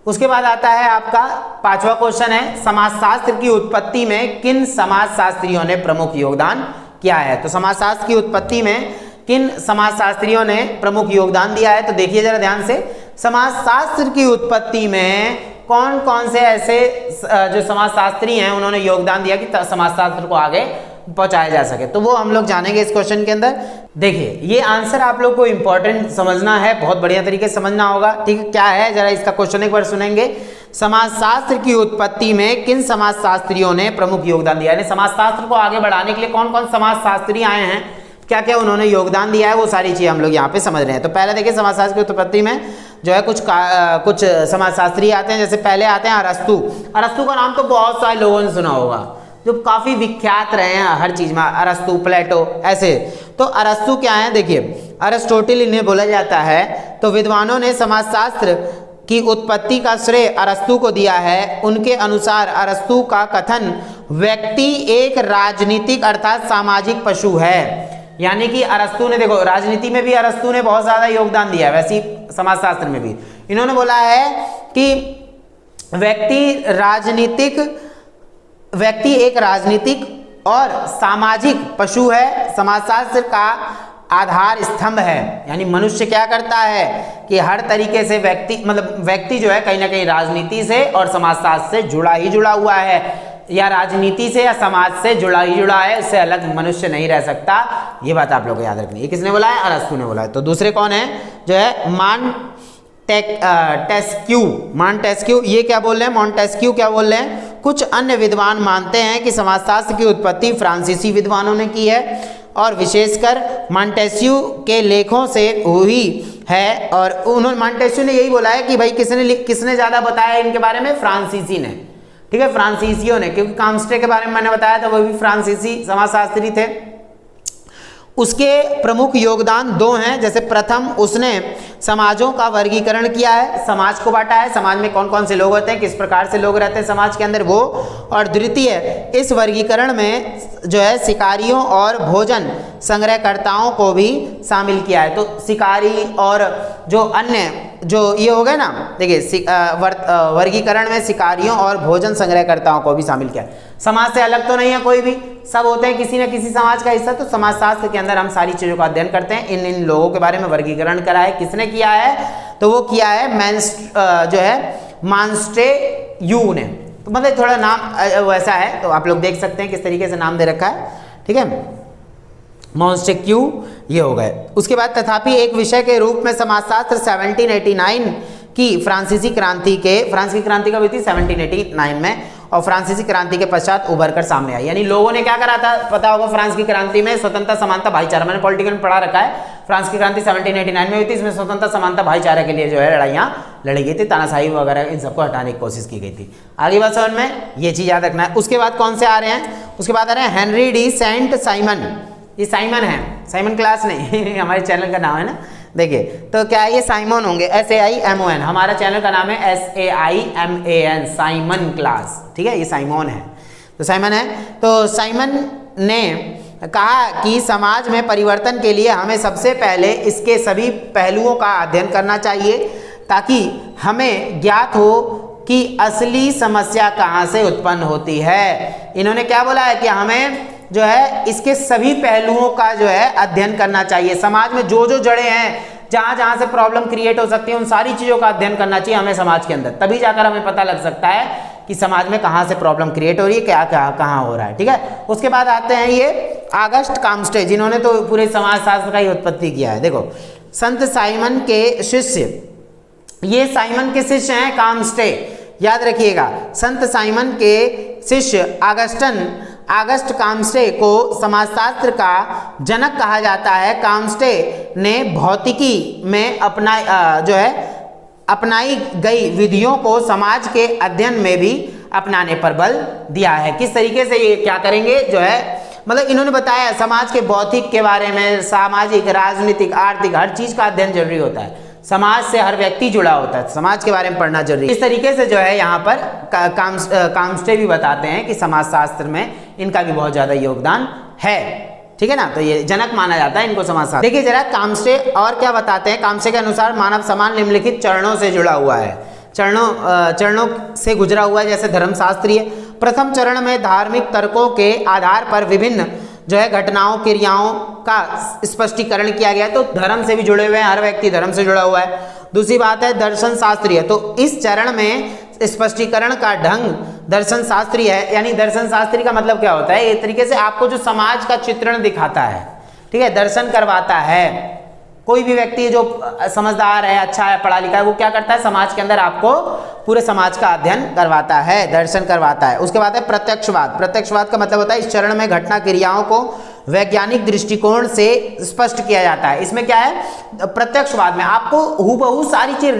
उसके बाद आता है आपका पांचवा क्वेश्चन है, समाजशास्त्र की उत्पत्ति में किन समाजशास्त्रियों ने प्रमुख योगदान किया है। तो समाजशास्त्र की उत्पत्ति में किन समाजशास्त्रियों ने प्रमुख योगदान दिया है, तो देखिए जरा ध्यान से, समाजशास्त्र की उत्पत्ति में कौन कौन से ऐसे जो समाजशास्त्री हैं उन्होंने योगदान दिया कि समाजशास्त्र को आगे पहुंचाया जा सके, तो वो हम लोग जानेंगे इस क्वेश्चन के अंदर। देखिए ये आंसर आप लोग को इंपॉर्टेंट समझना है, बहुत बढ़िया तरीके से समझना होगा। ठीक है, क्या है जरा इसका क्वेश्चन एक बार सुनेंगे। समाजशास्त्र की उत्पत्ति में किन समाजशास्त्रियों ने प्रमुख योगदान दिया, यानी समाजशास्त्र को आगे बढ़ाने के लिए कौन कौन समाजशास्त्री आए हैं, क्या क्या उन्होंने योगदान दिया है, वो सारी चीज़ हम लोग यहाँ पे समझ रहे हैं। तो पहले देखिए समाजशास्त्र की उत्पत्ति में जो है कुछ समाजशास्त्री आते हैं। जैसे पहले आते हैं अरस्तु। अरस्तु का नाम तो बहुत सारे लोगों ने सुना होगा, जो काफ़ी विख्यात रहे हैं हर चीज़ में, अरस्तु, प्लेटो, ऐसे। तो अरस्तु क्या है, देखिए अरिस्टोटल इन्हें बोला जाता है। तो विद्वानों ने समाजशास्त्र की उत्पत्ति का श्रेय अरस्तु को दिया है। उनके अनुसार अरस्तु का कथन व्यक्ति एक राजनीतिक अर्थात सामाजिक पशु है। यानी कि अरस्तु ने, देखो राजनीति में भी अरस्तु ने बहुत ज़्यादा योगदान दिया है, वैसे ही समाजशास्त्र में भी इन्होंने बोला है कि व्यक्ति एक राजनीतिक और सामाजिक पशु है। समाजशास्त्र का आधार स्तंभ है, यानी मनुष्य क्या करता है कि हर तरीके से व्यक्ति जो है कहीं ना कहीं राजनीति से और समाजशास्त्र से जुड़ा हुआ है, या राजनीति से या समाज से जुड़ा है, उससे अलग मनुष्य नहीं रह सकता। ये बात आप लोगों को याद रखनी है। किसने बोला है? अरस्तु ने बोला है। तो दूसरे कौन है जो है मॉन्टेस्क्यू। ये क्या बोल रहे हैं? मॉन्टेस्क्यू क्या बोल रहे हैं? कुछ अन्य विद्वान मानते हैं कि समाजशास्त्र की उत्पत्ति फ्रांसीसी विद्वानों ने की है और विशेषकर मॉन्टेस्क्यू के लेखों से हुई है। और उन्होंने, मॉन्टेस्क्यू ने यही बोला है कि भाई किसने ज़्यादा बताया इनके बारे में? फ्रांसीसी ने। ठीक है, फ्रांसीसियों ने, क्योंकि काम्स्टे के बारे में मैंने बताया था, वो भी फ्रांसीसी समाजशास्त्री थे। उसके प्रमुख योगदान दो हैं। जैसे प्रथम, उसने समाजों का वर्गीकरण किया है, समाज को बांटा है, समाज में कौन कौन से लोग होते हैं, किस प्रकार से लोग रहते हैं समाज के अंदर, वो। और द्वितीय, इस वर्गीकरण में जो है शिकारियों और भोजन संग्रहकर्ताओं को भी शामिल किया है। तो शिकारी और जो अन्य जो ये हो गए ना, देखिए वर्गीकरण में शिकारियों और भोजन संग्रहकर्ताओं को भी शामिल किया। समाज से अलग तो नहीं है कोई भी, सब होते हैं किसी न किसी समाज का हिस्सा। तो समाजशास्त्र के अंदर हम सारी चीज़ों का अध्ययन करते हैं। इन लोगों के बारे में वर्गीकरण करा है, किसने किया है? तो वो किया है मॉन्टेस्क्यू ने। तो मतलब थोड़ा नाम वैसा है, तो आप लोग देख सकते हैं किस तरीके से नाम दे रखा है, ठीक है, मॉन्टेस्क्यू ये हो गए। उसके बाद तथापि एक विषय के रूप में समाजशास्त्र 1789 की फ्रांस की क्रांति कब हुई थी? 1789 में, और फ्रांसीसी क्रांति के पश्चात उभर कर सामने आई। यानी लोगों ने क्या करा था, पता होगा, फ्रांस की क्रांति में स्वतंत्रता, समानता, भाईचारा, मैंने पॉलिटिकल में पढ़ा रखा है। फ्रांस की क्रांति 1789 में हुई थी। इसमें स्वतंत्रता, समानता, भाईचारा के लिए जो है लड़ाइयाँ लड़ी गई थी, तानाशाही वगैरह इन सबको हटाने की कोशिश की गई थी। आगे बात समझ में, ये चीज़ याद रखना है। उसके बाद कौन से आ रहे हैं? उसके बाद आ रहे हैं हेनरी डी सेंट साइमन। ये साइमन है, साइमन क्लास नहीं हमारे चैनल का नाम है ना। देखिए तो क्या है, ये साइमन होंगे, SAIMON। हमारा चैनल का नाम है SAIMAN, साइमन क्लास, ठीक है, ये साइमन है, तो साइमन है। तो साइमन ने कहा कि समाज में परिवर्तन के लिए हमें सबसे पहले इसके सभी पहलुओं का अध्ययन करना चाहिए, ताकि हमें ज्ञात हो कि असली समस्या कहाँ से उत्पन्न होती है। इन्होंने क्या बोला है कि हमें जो है इसके सभी पहलुओं का जो है अध्ययन करना चाहिए। समाज में जो जो जड़ें हैं, जहाँ जहाँ से प्रॉब्लम क्रिएट हो सकती है, उन सारी चीज़ों का अध्ययन करना चाहिए हमें समाज के अंदर। तभी जाकर हमें पता लग सकता है कि समाज में कहाँ से प्रॉब्लम क्रिएट हो रही है, क्या क्या कहाँ हो रहा है, ठीक है। उसके बाद आते हैं ये ऑगस्ट कॉम्स्टे, जिन्होंने तो पूरे समाज शास्त्र का ही उत्पत्ति किया है। देखो, संत साइमन के शिष्य, ये साइमन के शिष्य हैं कॉम्स्टे, याद रखिएगा। संत साइमन के शिष्य ऑगस्ट कॉम्स्टे को समाजशास्त्र का जनक कहा जाता है। कॉम्स्टे ने भौतिकी में अपनाई गई विधियों को समाज के अध्ययन में भी अपनाने पर बल दिया है। किस तरीके से ये क्या करेंगे, जो है मतलब इन्होंने बताया समाज के भौतिक के बारे में, सामाजिक, राजनीतिक, आर्थिक, हर चीज का अध्ययन जरूरी होता है। समाज से हर व्यक्ति जुड़ा होता है, समाज के बारे में पढ़ना जरूरी है। इस तरीके से जो है यहाँ पर कॉम्स्टे भी बताते हैं कि समाजशास्त्र में इनका भी बहुत ज्यादा योगदान है, ठीक है ना। तो ये जनक माना जाता है इनको समाजशास्त्र। देखिए जरा कॉम्स्टे और क्या बताते हैं। कॉम्स्टे के अनुसार मानव समाज निम्नलिखित चरणों से जुड़ा हुआ है, चरणों से गुजरा हुआ है, जैसे धर्मशास्त्रीय। प्रथम चरण में धार्मिक तर्कों के आधार पर विभिन्न जो है घटनाओं, क्रियाओं का स्पष्टीकरण किया गया है। तो धर्म से भी जुड़े हुए हैं, हर व्यक्ति धर्म से जुड़ा हुआ है। दूसरी बात है दर्शन शास्त्रीय। तो इस चरण में स्पष्टीकरण का ढंग दर्शन शास्त्रीय है। यानी दर्शन शास्त्री का मतलब क्या होता है, एक तरीके से आपको जो समाज का चित्रण दिखाता है, ठीक है, दर्शन करवाता है। कोई भी व्यक्ति जो समझदार है, अच्छा है, पढ़ा लिखा है, वो क्या करता है, समाज के अंदर आपको पूरे समाज का अध्ययन करवाता है, दर्शन करवाता है। उसके बाद है प्रत्यक्षवाद। प्रत्यक्षवाद का मतलब होता है इस चरण में घटना क्रियाओं को वैज्ञानिक दृष्टिकोण से स्पष्ट किया जाता है। इसमें क्या है, प्रत्यक्षवाद में आपको हूबहू सारी चीज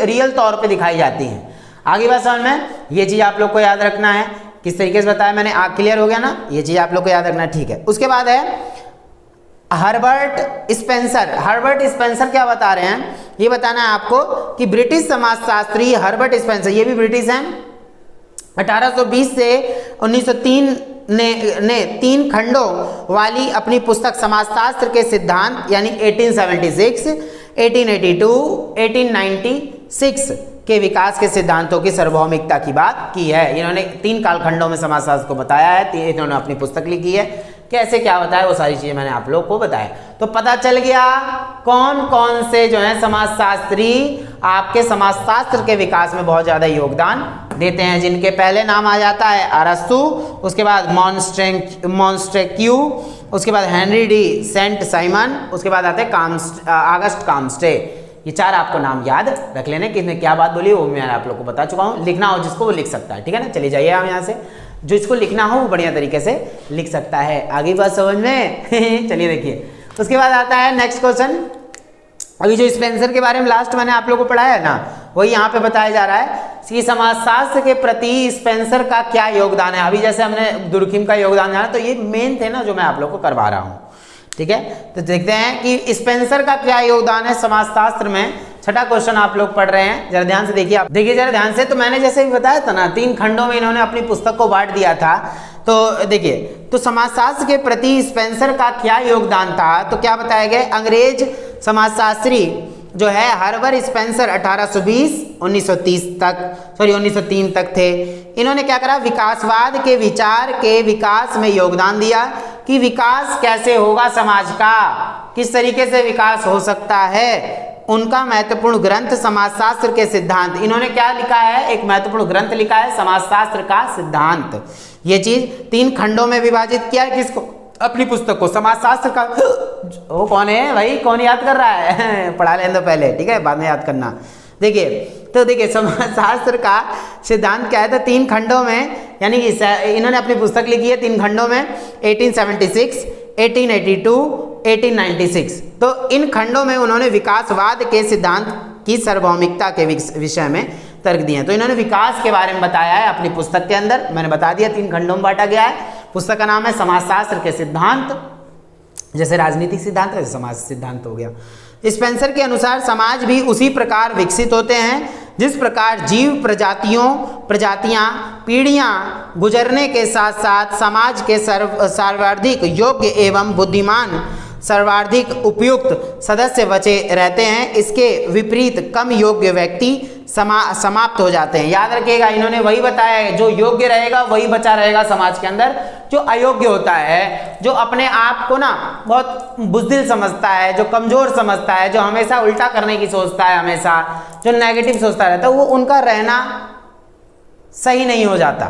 रियल तौर पे दिखाई जाती है। आगे बात समझ में, ये चीज आप लोग को याद रखना है। किस तरीके से बताया मैंने, क्लियर हो गया ना, ये चीज आप लोग को याद रखना, ठीक है। उसके बाद है हर्बर्ट स्पेंसर क्या बता रहे हैं, ये बताना है आपको कि ब्रिटिश समाजशास्त्री हर्बर्ट स्पेंसर, ये भी ब्रिटिश हैं, 1820 से 1903 ने 3 खंडों वाली अपनी पुस्तक समाजशास्त्र के सिद्धांत, यानी 1876, 1882, 1896 के विकास के सिद्धांतों की सार्वभौमिकता की बात की है। इन्होंने 3 कालखंडों में समाजशास्त्र को बताया है, इन्होंने अपनी पुस्तक लिखी है। कैसे क्या बताया वो सारी चीजें मैंने आप लोग को बताया। तो पता चल गया कौन कौन से जो है समाजशास्त्री आपके समाजशास्त्र के विकास में बहुत ज्यादा योगदान देते हैं, जिनके पहले नाम आ जाता है अरस्तु, उसके बाद मॉन्टेस्क्यू, उसके बाद हेनरी डी सेंट साइमन, उसके बाद आते हैं ऑगस्ट कॉम्स्टे। ये 4 आपको नाम याद रख लेने, किसने क्या बात बोली वो मैं आप लोग को बता चुका हूँ। लिखना हो जिसको वो लिख सकता है, ठीक है ना। चलिए जाइए हम यहाँ से, जो इसको लिखना हो वो बढ़िया तरीके से लिख सकता है। आगे बात समझ में चलिए देखिए, उसके बाद आता है नेक्स्ट क्वेश्चन। अभी जो स्पेंसर के बारे में लास्ट मैंने आप लोग को पढ़ाया है ना, वही यहाँ पे बताया जा रहा है कि समाजशास्त्र के प्रति स्पेंसर का क्या योगदान है। अभी जैसे हमने दुर्खिम का योगदान जाना, तो ये मेन थे ना जो मैं आप लोग को करवा रहा हूँ, ठीक है। तो देखते हैं कि स्पेंसर का क्या योगदान है समाजशास्त्र में। छठा क्वेश्चन आप लोग पढ़ रहे हैं, जरा ध्यान से देखिए। आप देखिए जरा ध्यान से, तो मैंने जैसे भी बताया था ना, 3 खंडों में इन्होंने अपनी पुस्तक को बांट दिया था। तो देखिए, तो समाजशास्त्र के प्रति स्पेंसर का क्या योगदान था, तो क्या बताया गया, अंग्रेज समाजशास्त्री जो है हर्बर्ट स्पेंसर 1903 तक थे। इन्होंने क्या करा, विकासवाद के विचार के विकास में योगदान दिया कि विकास कैसे होगा समाज का, किस तरीके से विकास हो सकता है। उनका महत्वपूर्ण ग्रंथ समाजशास्त्र के सिद्धांत, इन्होंने क्या लिखा है, एक महत्वपूर्ण ग्रंथ लिखा है समाजशास्त्र का सिद्धांत। ये चीज 3 खंडों में विभाजित किया है, किसको, अपनी पुस्तक को। समाजशास्त्र का वो कौन है भाई, कौन याद कर रहा है पढ़ा लेने दो पहले, ठीक है, बाद में याद करना। देखिए तो देखिए समाजशास्त्र का सिद्धांत क्या है, तो 3 खंडों में, यानी कि इन्होंने अपनी पुस्तक लिखी है 3 खंडों में, 1876, 1882, 1896। तो इन खंडों में उन्होंने विकासवाद के सिद्धांत की सार्वभौमिकता के विषय में तर्क दिए हैं। तो इन्होंने विकास के बारे में बताया है अपनी पुस्तक के अंदर, मैंने बता दिया 3 खंडों में बांटा गया है। पुस्तक का नाम है समाजशास्त्र के सिद्धांत, जैसे राजनीतिक सिद्धांत है समाज सिद्धांत हो गया। स्पेंसर के अनुसार समाज भी उसी प्रकार विकसित होते हैं जिस प्रकार जीव प्रजातियां पीढ़ियां गुजरने के साथ साथ समाज के सर्वाधिक योग्य एवं बुद्धिमान सर्वाधिक उपयुक्त सदस्य बचे रहते हैं। इसके विपरीत कम योग्य व्यक्ति समाप्त हो जाते हैं। याद रखिएगा, इन्होंने वही बताया है, जो योग्य रहेगा वही बचा रहेगा समाज के अंदर। जो अयोग्य होता है, जो अपने आप को ना बहुत बुज़दिल समझता है, जो कमजोर समझता है, जो हमेशा उल्टा करने की सोचता है, हमेशा जो नेगेटिव सोचता रहता है, वो उनका रहना सही नहीं हो जाता।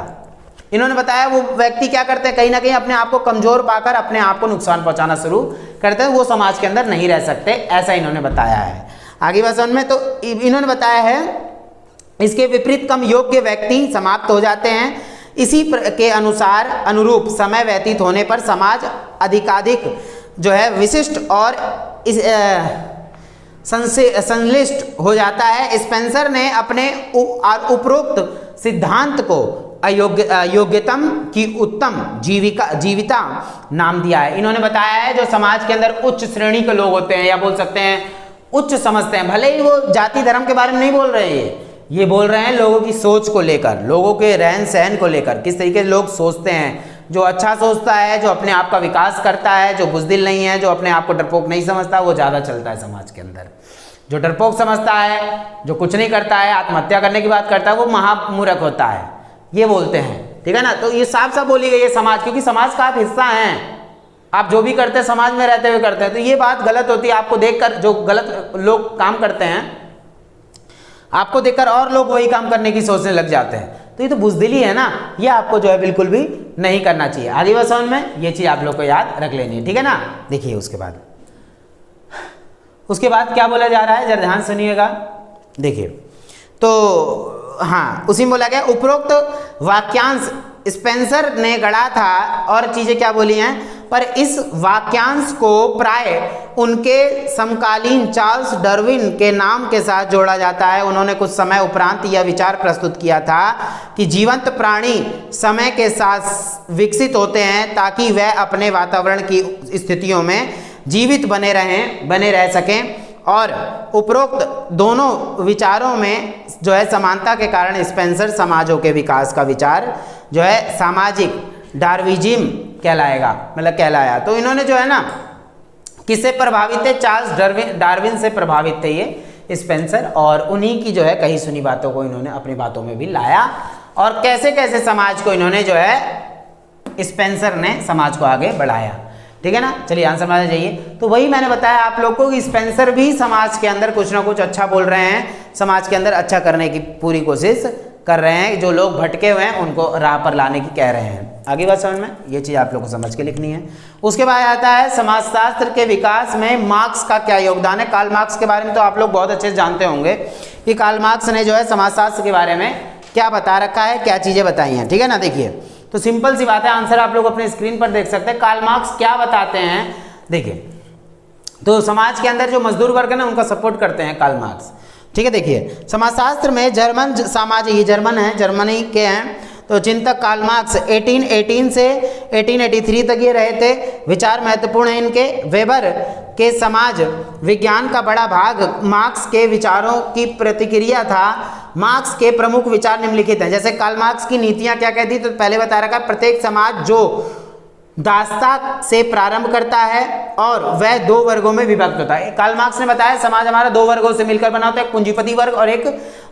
इन्होंने बताया वो व्यक्ति क्या करते हैं, कहीं ना कहीं अपने आप को कमजोर पाकर अपने आप को नुकसान पहुंचाना शुरू करते हैं, वो समाज के अंदर नहीं रह सकते, ऐसा इन्होंने बताया है। आगे बात में तो इन्होंने बताया है इसके विपरीत कम योग्य व्यक्ति समाप्त हो जाते हैं। इसी के अनुरूप समय व्यतीत होने पर समाज अधिकाधिक जो है विशिष्ट और संश्लिष्ट हो जाता है। स्पेंसर ने अपने उपरोक्त सिद्धांत को योग्यतम की उत्तम जीविता नाम दिया है। इन्होंने बताया है जो समाज के अंदर उच्च श्रेणी के लोग होते हैं, या बोल सकते हैं उच्च समझते हैं, भले ही वो जाति धर्म के बारे में नहीं बोल रहे हैं, ये बोल रहे हैं लोगों की सोच को लेकर, लोगों के रहन सहन को लेकर, किस तरीके से लोग सोचते हैं। जो अच्छा सोचता है, जो अपने आप का विकास करता है, जो बुज़दिल नहीं है, जो अपने आप को डरपोक नहीं समझता, वो ज़्यादा चलता है समाज के अंदर। जो डरपोक समझता है, जो कुछ नहीं करता है, आत्महत्या करने की बात करता है, वो महामूर्ख होता है, ये बोलते हैं, ठीक है ना। तो ये साफ साफ बोली गई है समाज, क्योंकि समाज का आप हिस्सा हैं, आप जो भी करते हैं समाज में रहते हुए करते हैं। तो ये बात गलत होती है, आपको देखकर जो गलत लोग काम करते हैं, आपको देखकर और लोग वही काम करने की सोचने लग जाते हैं। तो ये तो बुज़दिली है ना, ये आपको जो है बिल्कुल भी नहीं करना चाहिए। आगे बात समझ में, ये चीज़ आप लोग को याद रख लेनी है, ठीक है ना। देखिए उसके बाद क्या बोला जा रहा है, जरा ध्यान सुनिएगा। देखिए तो हाँ, उसी में बोला गया उपरोक्त वाक्यांश स्पेंसर ने गढ़ा था, और चीजें क्या बोली हैं, पर इस वाक्यांश को प्राय उनके समकालीन चार्ल्स डार्विन के नाम के साथ जोड़ा जाता है। उन्होंने कुछ समय उपरांत यह विचार प्रस्तुत किया था कि जीवंत प्राणी समय के साथ विकसित होते हैं ताकि वह अपने वातावरण की स्थितियों में जीवित बने रह सकें, और उपरोक्त दोनों विचारों में जो है समानता के कारण स्पेंसर समाजों के विकास का विचार जो है सामाजिक डार्विनिज्म कहलाया। तो इन्होंने जो है ना किससे प्रभावित थे, चार्ल्स डार्विन से प्रभावित थे ये स्पेंसर, और उन्हीं की जो है कही सुनी बातों को इन्होंने अपनी बातों में भी लाया, और कैसे कैसे समाज को इन्होंने जो है स्पेंसर ने समाज को आगे बढ़ाया, ठीक है ना। चलिए आंसर बनाने जाइए। तो वही मैंने बताया आप लोग को कि स्पेंसर भी समाज के अंदर कुछ ना कुछ अच्छा बोल रहे हैं, समाज के अंदर अच्छा करने की पूरी कोशिश कर रहे हैं, जो लोग भटके हुए हैं उनको राह पर लाने की कह रहे हैं। आगे बात समझ में, ये चीज़ आप लोग को समझ के लिखनी है। उसके बाद आता है समाजशास्त्र के विकास में मार्क्स का क्या योगदान है। कार्ल मार्क्स के बारे में तो आप लोग बहुत अच्छे से जानते होंगे कि कार्ल मार्क्स ने जो है समाजशास्त्र के बारे में क्या बता रखा है, क्या चीज़ें बताई हैं, ठीक है ना। देखिए तो सिंपल सी बात है, आंसर आप लोग अपने स्क्रीन पर देख सकते हैं। कार्ल मार्क्स क्या बताते हैं, देखिए तो समाज के अंदर जो मजदूर वर्ग है ना उनका सपोर्ट करते हैं कार्ल मार्क्स, ठीक है। देखिए समाजशास्त्र में जर्मन समाज, ये जर्मन है, जर्मनी के हैं, तो चिंतक कार्ल मार्क्स 1818 से 1883 तक ये रहे थे। विचार महत्वपूर्ण है इनके। वेबर के समाज विज्ञान का बड़ा भाग मार्क्स के विचारों की प्रतिक्रिया था। मार्क्स के प्रमुख विचार निम्नलिखित हैं। जैसे कार्ल मार्क्स की नीतियां क्या कहती, तो पहले बता रखा, प्रत्येक समाज जो दासता से प्रारंभ करता है और वह दो वर्गों में विभक्त होता है। कार्ल मार्क्स ने बताया समाज हमारा दो वर्गों से मिलकर बना होता है, एक पूंजीपति वर्ग और एक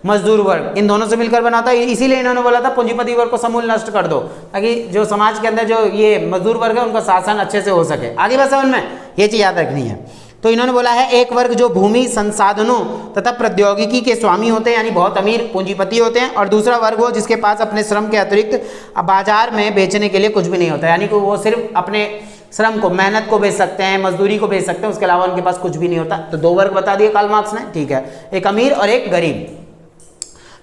मजदूर वर्ग, इन दोनों से मिलकर बना होता है। इसीलिए इन्होंने बोला था पूंजीपति वर्ग को समूल नष्ट कर दो, ताकि जो समाज के अंदर जो ये मजदूर वर्ग है उनका शासन अच्छे से हो सके। आगे बात समझ में, ये चीज याद रखनी है। तो इन्होंने बोला है एक वर्ग जो भूमि संसाधनों तथा प्रौद्योगिकी के स्वामी होते हैं, यानी बहुत अमीर पूंजीपति होते हैं, और दूसरा वर्ग वो जिसके पास अपने श्रम के अतिरिक्त बाजार में बेचने के लिए कुछ भी नहीं होता, यानी कि वो सिर्फ अपने श्रम को, मेहनत को बेच सकते हैं, मजदूरी को बेच सकते हैं, उसके अलावा उनके पास कुछ भी नहीं होता। तो दो वर्ग बता दिए कार्ल मार्क्स ने, ठीक है, एक अमीर और एक गरीब।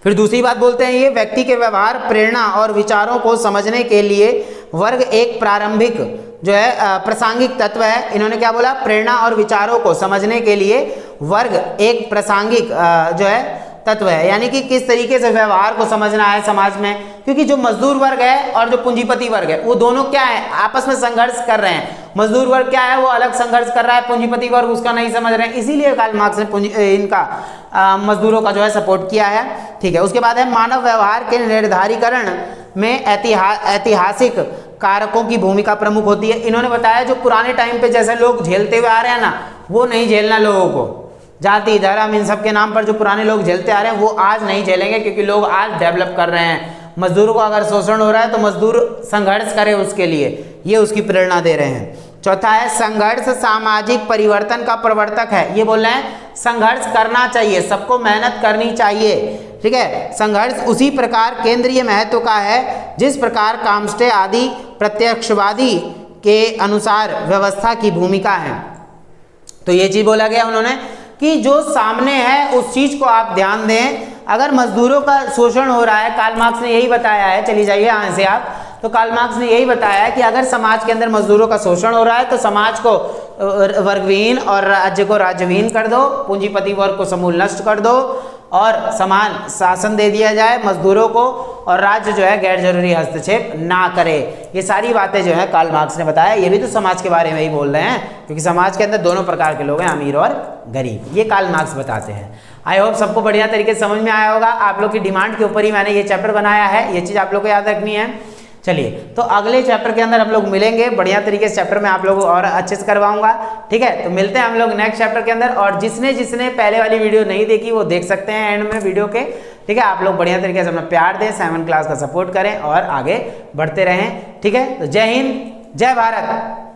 फिर दूसरी बात बोलते हैं ये व्यक्ति के व्यवहार, प्रेरणा और विचारों को समझने के लिए वर्ग एक प्रारंभिक जो है प्रासंगिक तत्व है। इन्होंने क्या बोला, प्रेरणा और विचारों को समझने के लिए वर्ग एक प्रासंगिक जो है तत्व है, यानी कि किस तरीके से व्यवहार को समझना है समाज में, क्योंकि जो मजदूर वर्ग है और जो पूंजीपति वर्ग है वो दोनों क्या है, आपस में संघर्ष कर रहे हैं। मजदूर वर्ग क्या है, वो अलग संघर्ष कर रहा है, पूंजीपति वर्ग उसका नहीं समझ रहे हैं, इसीलिए कार्ल मार्क्स ने इनका मजदूरों का जो है सपोर्ट किया है, ठीक है। उसके बाद है मानव व्यवहार के निर्धारीकरण में ऐतिहासिक कारकों की भूमिका प्रमुख होती है। इन्होंने बताया जो पुराने टाइम पे जैसे लोग झेलते हुए आ रहे हैं ना, वो नहीं झेलना लोगों को, जाति धर्म इन सब के नाम पर जो पुराने लोग झेलते आ रहे हैं वो आज नहीं झेलेंगे, क्योंकि लोग आज डेवलप कर रहे हैं। मजदूरों को अगर शोषण हो रहा है तो मजदूर संघर्ष करे उसके लिए, ये उसकी प्रेरणा दे रहे हैं। चौथा है संघर्ष सामाजिक परिवर्तन का प्रवर्तक है। ये बोल रहे हैं संघर्ष करना चाहिए, सबको मेहनत करनी चाहिए, ठीक है। संघर्ष उसी प्रकार केंद्रीय महत्व का है जिस प्रकार काम्स्टे आदि प्रत्यक्षवादी के अनुसार व्यवस्था की भूमिका है। तो ये चीज बोला गया उन्होंने कि जो सामने है उस चीज को आप ध्यान दें। अगर मजदूरों का शोषण हो रहा है, कार्ल मार्क्स ने यही बताया है, चली जाइए यहाँ से आप, तो कार्ल मार्क्स ने यही बताया है कि अगर समाज के अंदर मजदूरों का शोषण हो रहा है तो समाज को वर्गविहीन और राज्य को राज्यविहीन कर दो, पूंजीपति वर्ग को समूल नष्ट कर दो और समान शासन दे दिया जाए मजदूरों को, और राज्य जो है गैर जरूरी हस्तक्षेप ना करे। ये सारी बातें जो है कार्ल मार्क्स ने बताया। ये भी तो समाज के बारे में ही बोल रहे हैं, क्योंकि समाज के अंदर दोनों प्रकार के लोग हैं, अमीर और गरीब, ये कार्ल मार्क्स बताते हैं। आई होप सबको बढ़िया तरीके से समझ में आया होगा। आप लोग की डिमांड के ऊपर ही मैंने ये चैप्टर बनाया है, ये चीज़ आप लोग को याद रखनी है। चलिए, तो अगले चैप्टर के अंदर हम लोग मिलेंगे, बढ़िया तरीके से चैप्टर में आप लोगों को और अच्छे से करवाऊंगा, ठीक है। तो मिलते हैं हम लोग नेक्स्ट चैप्टर के अंदर, और जिसने पहले वाली वीडियो नहीं देखी वो देख सकते हैं एंड में वीडियो के, ठीक है। आप लोग बढ़िया तरीके से अपना प्यार दें, 7 क्लास का सपोर्ट करें और आगे बढ़ते रहें, ठीक है। तो जय हिंद, जय भारत।